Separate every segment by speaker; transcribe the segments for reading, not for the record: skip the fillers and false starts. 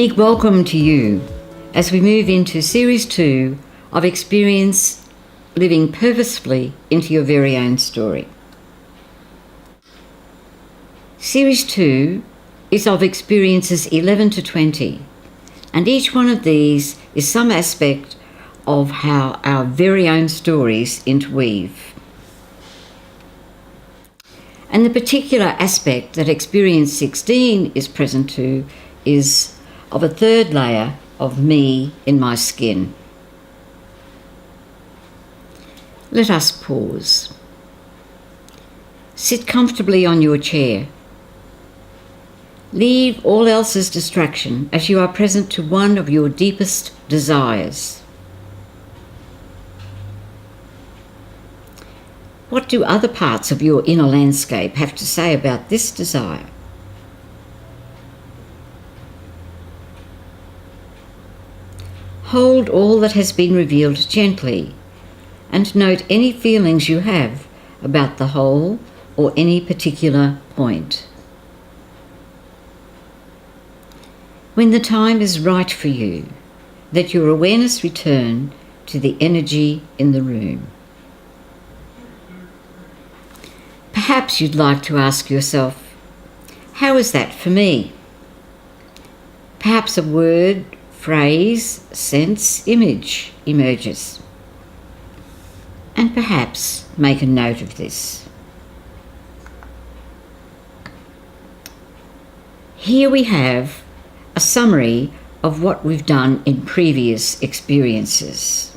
Speaker 1: big welcome to you as we move into Series 2 of Experience Living Purposefully into Your Very Own Story. Series 2 is of experiences 11 to 20, and each one of these is some aspect of how our very own stories interweave. And the particular aspect that Experience 16 is present to is of a third layer of me in my skin. Let us pause. Sit comfortably on your chair. Leave all else's distraction as you are present to one of your deepest desires. What do other parts of your inner landscape have to say about this desire? Hold all that has been revealed gently and note any feelings you have about the whole or any particular point. When the time is right for you, let your awareness return to the energy in the room. Perhaps you'd like to ask yourself, how is that for me? Perhaps a word, phrase, sense, image emerges. And perhaps make a note of this. Here we have a summary of what we've done in previous experiences.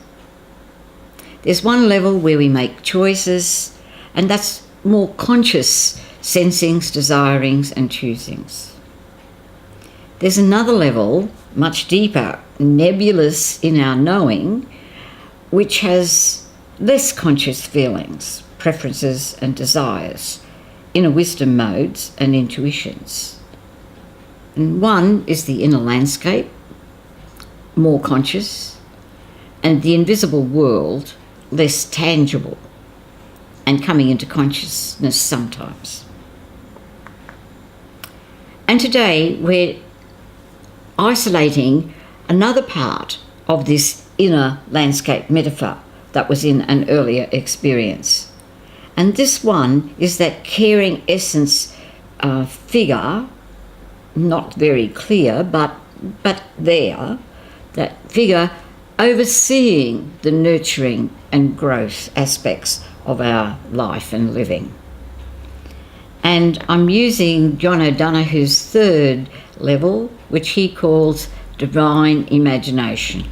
Speaker 1: There's one level where we make choices, and that's more conscious sensings, desirings, and choosings. There's another level, much deeper, nebulous in our knowing, which has less conscious feelings, preferences, and desires, inner wisdom modes and intuitions. And one is the inner landscape, more conscious, and the invisible world, less tangible, and coming into consciousness sometimes. And today we're isolating another part of this inner landscape metaphor that was in an earlier experience. And this one is that caring essence figure, not very clear, but there, that figure overseeing the nurturing and growth aspects of our life and living. And I'm using John O'Donoghue's third level, which he calls divine imagination.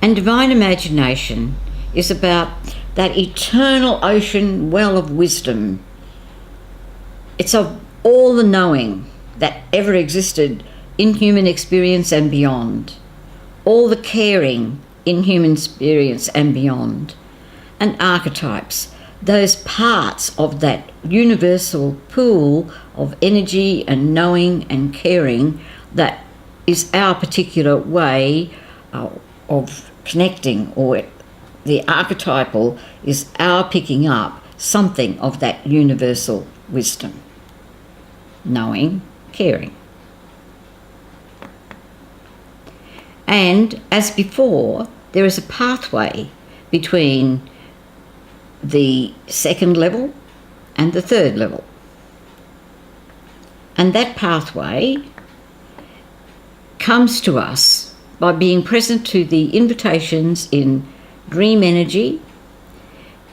Speaker 1: And divine imagination is about that eternal ocean well of wisdom. It's of all the knowing that ever existed in human experience and beyond, all the caring in human experience and beyond, and archetypes, those parts of that universal pool of energy and knowing and caring that is our particular way of connecting, or the archetypal is our picking up something of that universal wisdom, knowing, caring. And as before, there is a pathway between the second level and the third level. And that pathway comes to us by being present to the invitations in dream energy,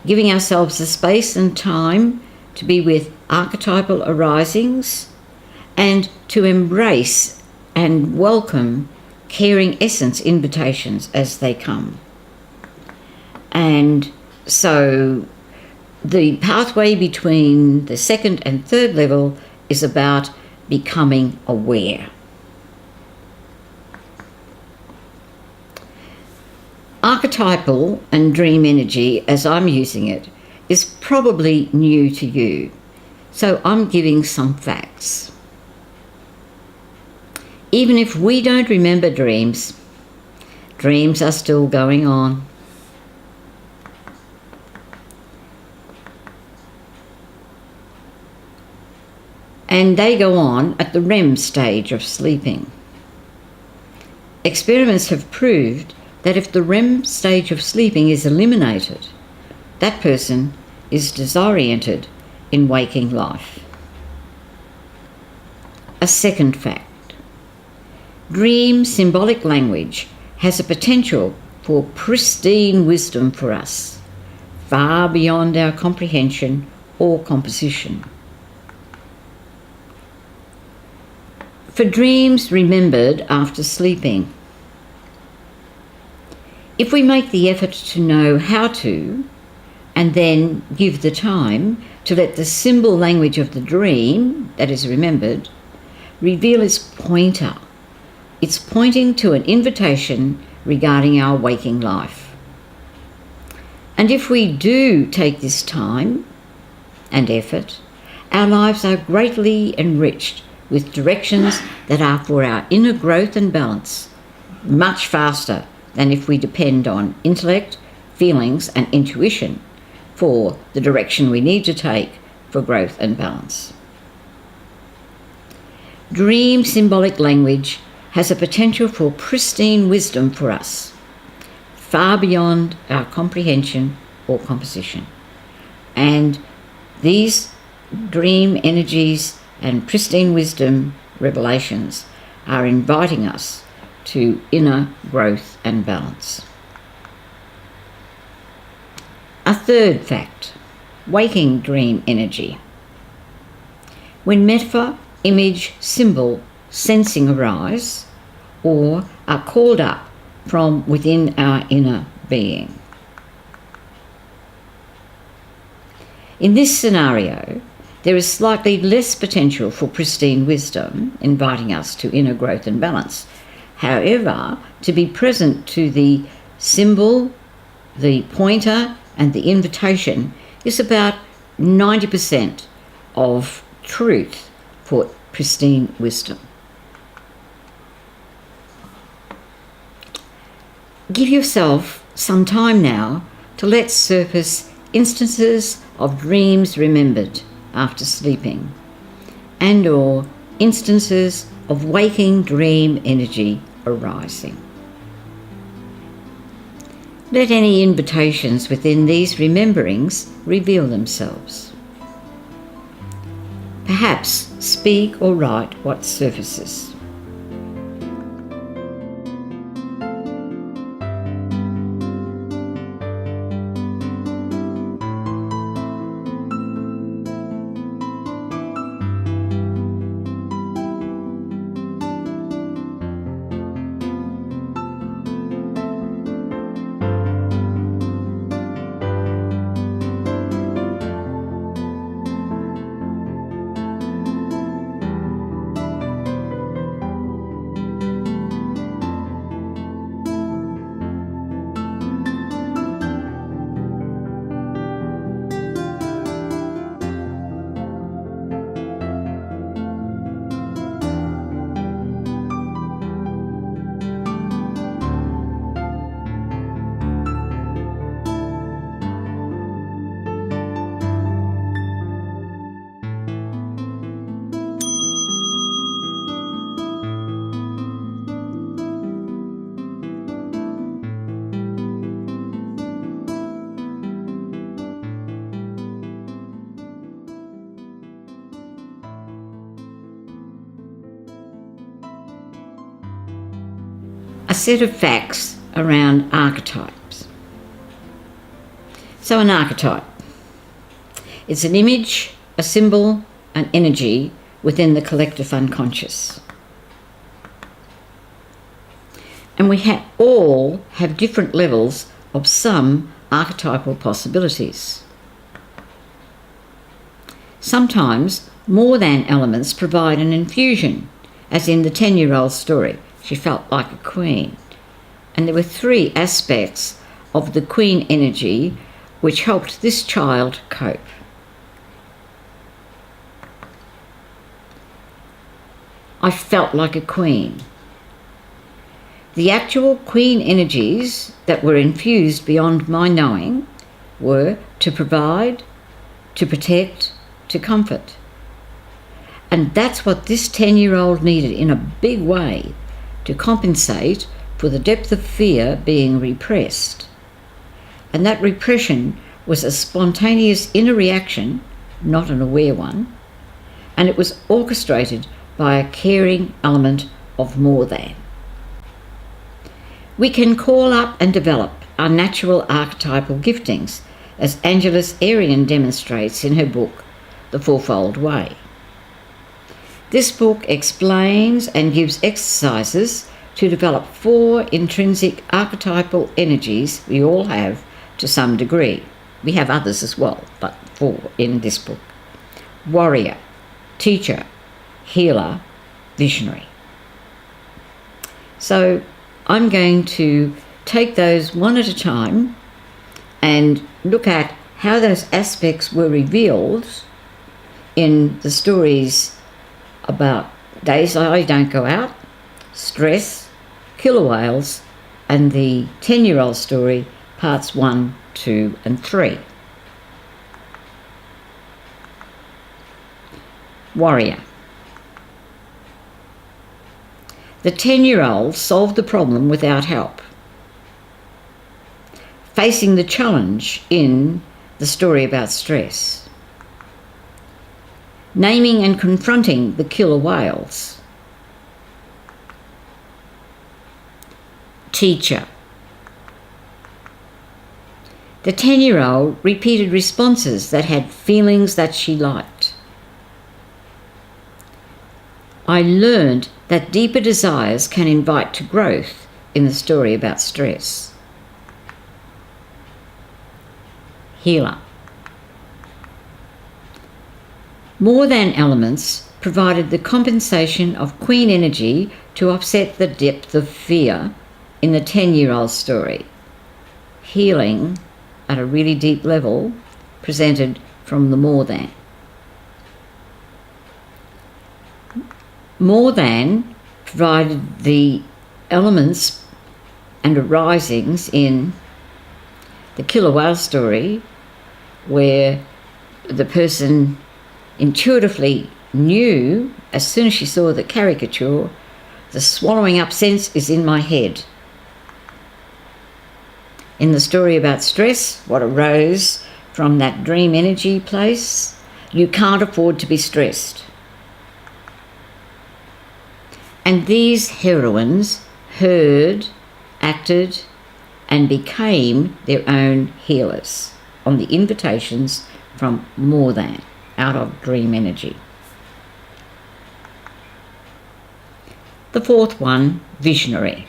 Speaker 1: giving ourselves the space and time to be with archetypal arisings and to embrace and welcome caring essence invitations as they come. And so the pathway between the second and third level is about becoming aware. Archetypal and dream energy, as I'm using it, is probably new to you, so I'm giving some facts. Even if we don't remember dreams, dreams are still going on. And they go on at the REM stage of sleeping. Experiments have proved that if the REM stage of sleeping is eliminated, that person is disoriented in waking life. A second fact: dream symbolic language has a potential for pristine wisdom for us, far beyond our comprehension or composition. For dreams remembered after sleeping. If we make the effort to know how to, and then give the time to let the symbol language of the dream that is remembered reveal its pointer, it's pointing to an invitation regarding our waking life. And if we do take this time and effort, our lives are greatly enriched with directions that are for our inner growth and balance, much faster than if we depend on intellect, feelings, and intuition for the direction we need to take for growth and balance. Dream symbolic language has a potential for pristine wisdom for us, far beyond our comprehension or composition. And these dream energies and pristine wisdom revelations are inviting us to inner growth and balance. A third fact: waking dream energy. When metaphor, image, symbol, sensing arise or are called up from within our inner being. In this scenario, there is slightly less potential for pristine wisdom, inviting us to inner growth and balance. However, to be present to the symbol, the pointer, and the invitation is about 90% of truth for pristine wisdom. Give yourself some time now to let surface instances of dreams remembered after sleeping, and/or instances of waking dream energy arising. Let any invitations within these rememberings reveal themselves. Perhaps speak or write what surfaces. A set of facts around archetypes. So an archetype, it's an image, a symbol, an energy within the collective unconscious. And we all have different levels of some archetypal possibilities. Sometimes more than elements provide an infusion, as in the 10-year-old story. She felt like a queen. And there were 3 aspects of the queen energy which helped this child cope. I felt like a queen. The actual queen energies that were infused beyond my knowing were to provide, to protect, to comfort. And that's what this 10-year-old needed in a big way, to compensate for the depth of fear being repressed. And that repression was a spontaneous inner reaction, not an aware one, and it was orchestrated by a caring element of more than. We can call up and develop our natural archetypal giftings, as Angeles Arian demonstrates in her book, The Fourfold Way. This book explains and gives exercises to develop 4 intrinsic archetypal energies we all have to some degree. We have others as well, but 4 in this book. Warrior, teacher, healer, visionary. So I'm going to take those one at a time and look at how those aspects were revealed in the stories about Days I Don't Go Out, Stress, Killer Whales, and the 10-year-old story, parts 1, 2, and 3. Warrior. The 10-year-old solved the problem without help, facing the challenge in the story about stress, naming and confronting the killer whales. Teacher. The 10-year-old repeated responses that had feelings that she liked. I learned that deeper desires can invite to growth in the story about stress. Healer. More than elements provided the compensation of queen energy to offset the depth of fear in the 10-year-old story. Healing at a really deep level presented from the more than. More than provided the elements and arisings in the killer whale story, where the person intuitively knew, as soon as she saw the caricature, the swallowing up sense is in my head. In the story about stress, what arose from that dream energy place, you can't afford to be stressed. And these heroines heard, acted, and became their own healers on the invitations from more than, out of dream energy. The 4th one, visionary.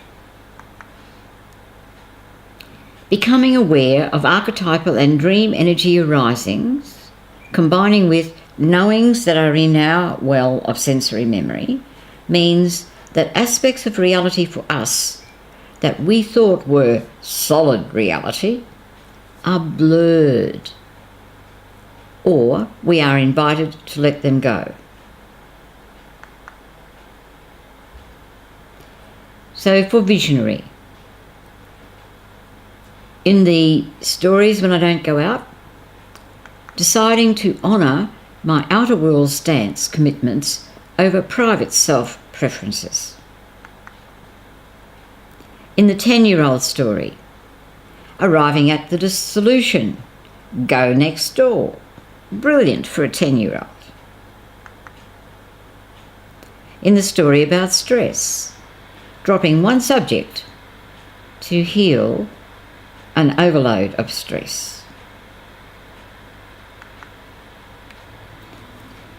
Speaker 1: Becoming aware of archetypal and dream energy arisings, combining with knowings that are in our well of sensory memory, means that aspects of reality for us that we thought were solid reality are blurred, or we are invited to let them go. So for visionary, in the stories When I Don't Go Out, deciding to honour my outer world stance commitments over private self-preferences. In the 10-year-old story, arriving at the solution, go next door. Brilliant for a 10-year-old. In the story about stress, dropping one subject to heal an overload of stress.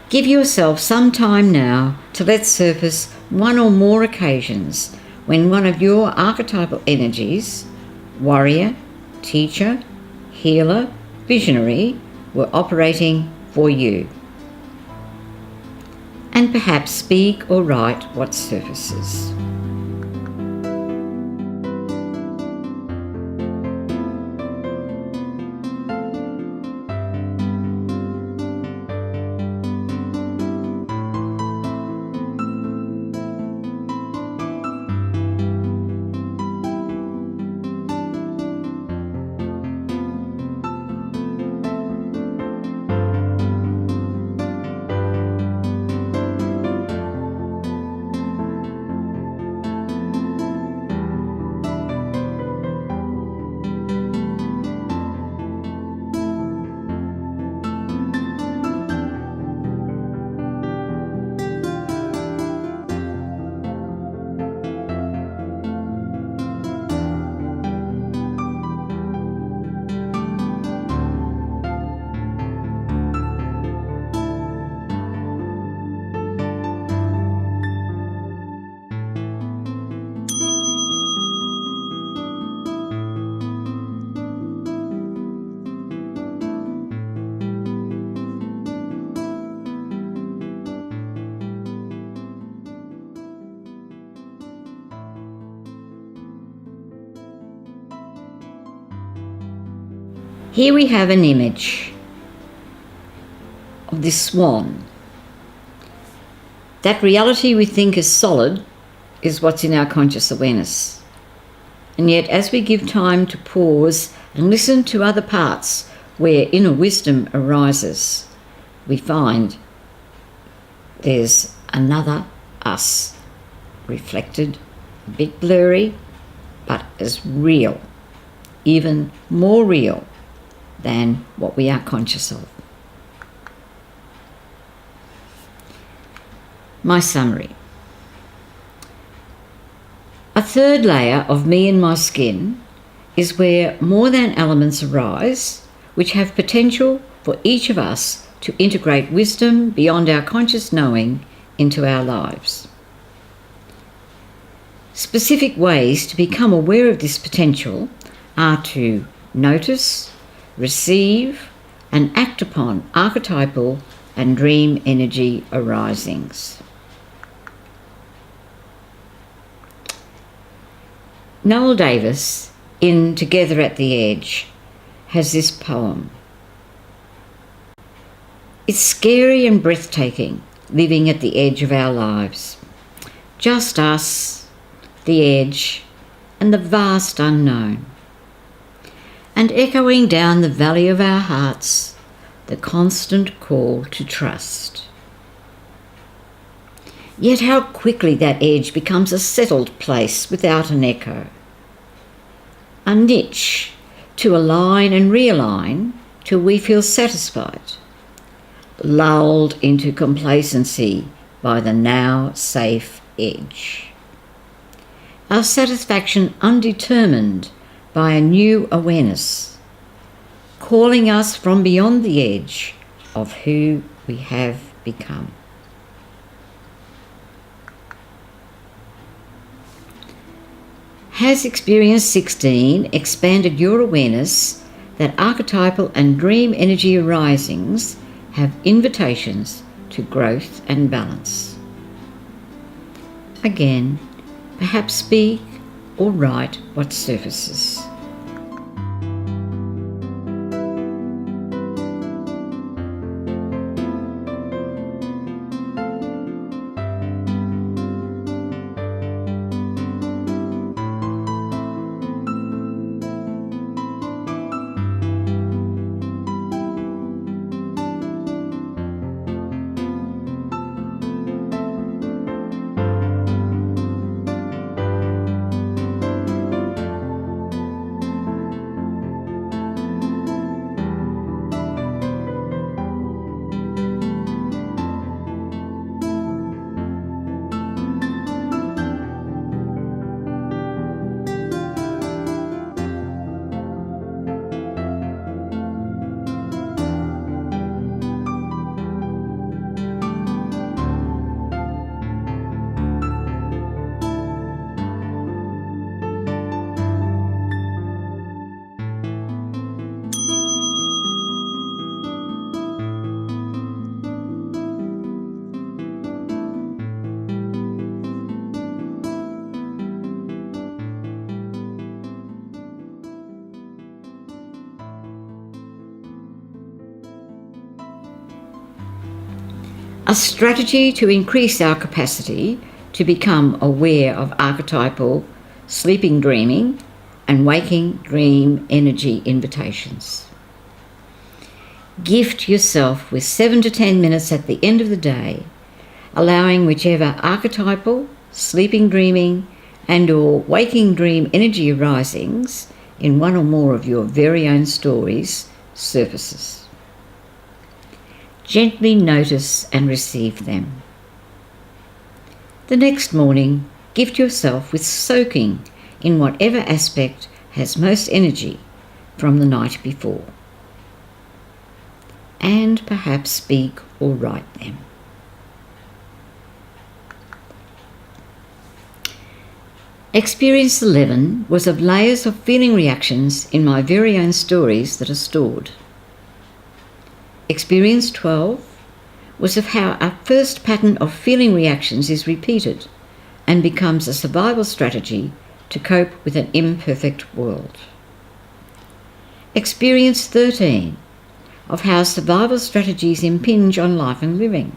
Speaker 1: Give yourself some time now to let surface one or more occasions when one of your archetypal energies, warrior, teacher, healer, visionary, were operating for you. And perhaps speak or write what surfaces. Here we have an image of this swan. That reality we think is solid is what's in our conscious awareness. And yet, as we give time to pause and listen to other parts where inner wisdom arises, we find there's another us, reflected, a bit blurry, but as real, even more real than what we are conscious of. My summary. A third layer of me and my skin is where more than elements arise, which have potential for each of us to integrate wisdom beyond our conscious knowing into our lives. Specific ways to become aware of this potential are to notice, receive, and act upon archetypal and dream energy arisings. Noel Davis, in Together at the Edge, has this poem. It's scary and breathtaking living at the edge of our lives. Just us, the edge, and the vast unknown. And echoing down the valley of our hearts, the constant call to trust. Yet how quickly that edge becomes a settled place without an echo. A niche to align and realign till we feel satisfied, lulled into complacency by the now safe edge. Our satisfaction undetermined by a new awareness, calling us from beyond the edge of who we have become. Has Experience 16 expanded your awareness that archetypal and dream energy arisings have invitations to growth and balance? Again, perhaps speak or write what surfaces. A strategy to increase our capacity to become aware of archetypal, sleeping dreaming, and waking dream energy invitations. Gift yourself with 7 to 10 minutes at the end of the day, allowing whichever archetypal, sleeping dreaming, and/or waking dream energy arisings in one or more of your very own stories surfaces. Gently notice and receive them. The next morning, gift yourself with soaking in whatever aspect has most energy from the night before. And perhaps speak or write them. Experience 11 was of layers of feeling reactions in my very own stories that are stored. Experience 12 was of how our first pattern of feeling reactions is repeated and becomes a survival strategy to cope with an imperfect world. Experience 13 of how survival strategies impinge on life and living.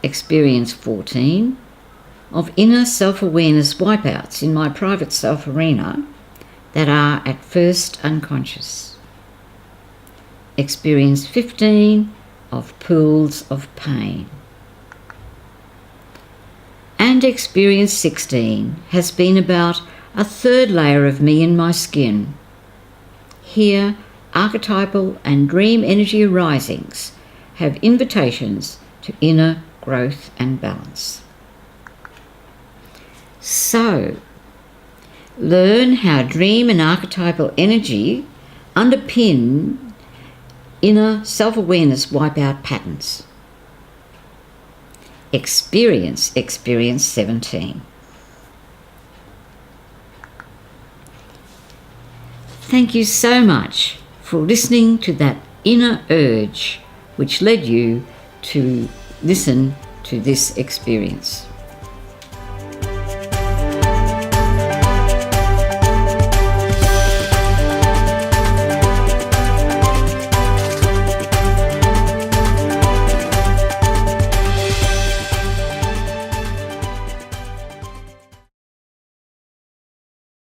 Speaker 1: Experience 14 of inner self-awareness wipeouts in my private self arena that are at first unconscious. Experience 15 of pools of pain. And experience 16 has been about a third layer of me in my skin. Here, archetypal and dream energy arisings have invitations to inner growth and balance. So, learn how dream and archetypal energy underpin inner self-awareness wipeout patterns. Experience 17. Thank you so much for listening to that inner urge which led you to listen to this experience.